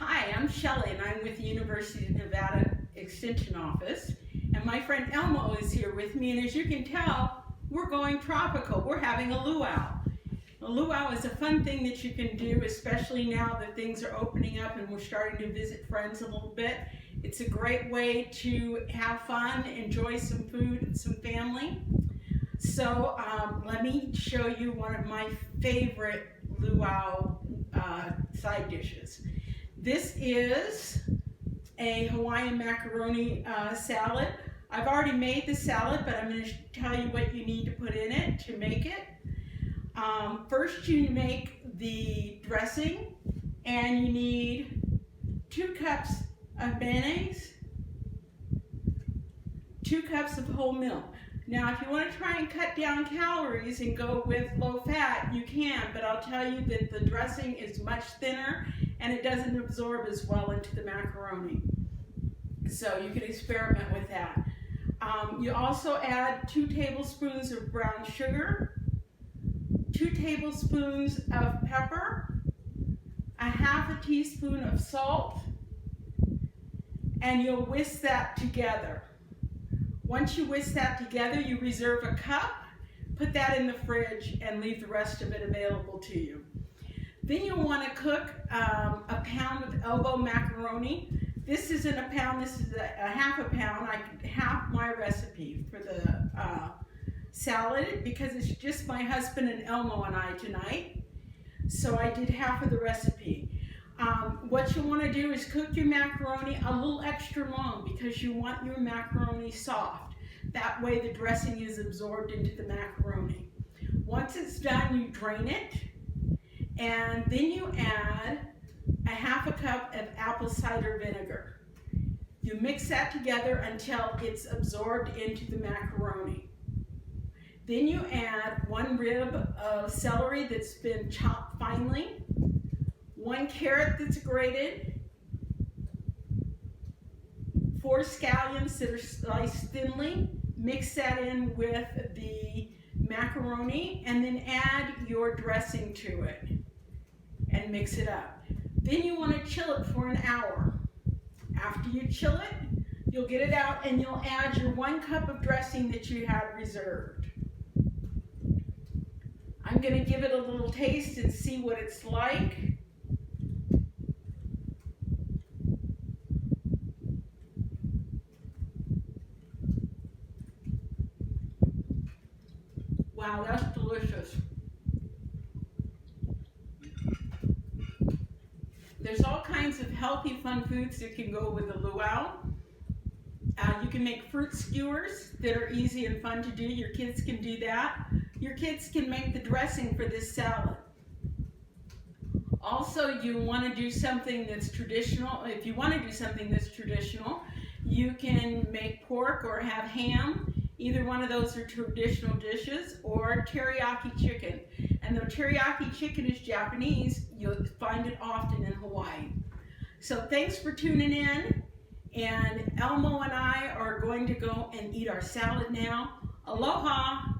Hi, I'm Shelley and I'm with the University of Nevada Extension Office, and my friend Elmo is here with me, and as you can tell, we're going tropical. We're having a luau. A luau is a fun thing that you can do, especially now that things are opening up and we're starting to visit friends a little bit. It's a great way to have fun, enjoy some food and some family. So let me show you one of my favorite luau side dishes. This is a Hawaiian Macaroni Salad. I've already made the salad, but I'm going to tell you what you need to put in it to make it. First, you make the dressing, and you need 2 cups of mayonnaise, 2 cups of whole milk. Now, if you want to try and cut down calories and go with low fat, you can, but I'll tell you that the dressing is much thinner and it doesn't absorb as well into the macaroni. So you can experiment with that. You also add 2 tablespoons of brown sugar, 2 tablespoons of pepper, ½ teaspoon of salt, and you'll whisk that together. Once you whisk that together, you reserve a cup, put that in the fridge, and leave the rest of it available to you. Then you'll want to cook a pound of elbow macaroni. This isn't a pound, this is a half a pound. Half my recipe for the salad, because it's just my husband and Elmo and I tonight. So I did half of the recipe. What you want to do is cook your macaroni a little extra long because you want your macaroni soft. That way the dressing is absorbed into the macaroni. Once it's done, you drain it, and then you add ½ cup of apple cider vinegar. You mix that together until it's absorbed into the macaroni. Then you add 1 rib of celery that's been chopped finely, 1 carrot that's grated, 4 scallions that are sliced thinly. Mix that in with the macaroni and then add your dressing to it and mix it up. Then you want to chill it for an hour. After you chill it, you'll get it out and you'll add your 1 cup of dressing that you had reserved. I'm going to give it a little taste and see what it's like. Wow, that's delicious. There's all kinds of healthy, fun foods that can go with a luau. You can make fruit skewers that are easy and fun to do. Your kids can do that. Your kids can make the dressing for this salad. Also, you want to do something that's traditional. If you want to do something that's traditional, you can make pork or have ham. Either one of those are traditional dishes, or teriyaki chicken. And though teriyaki chicken is Japanese, you'll find it often in Hawaii. So thanks for tuning in. And Elmo and I are going to go and eat our salad now. Aloha!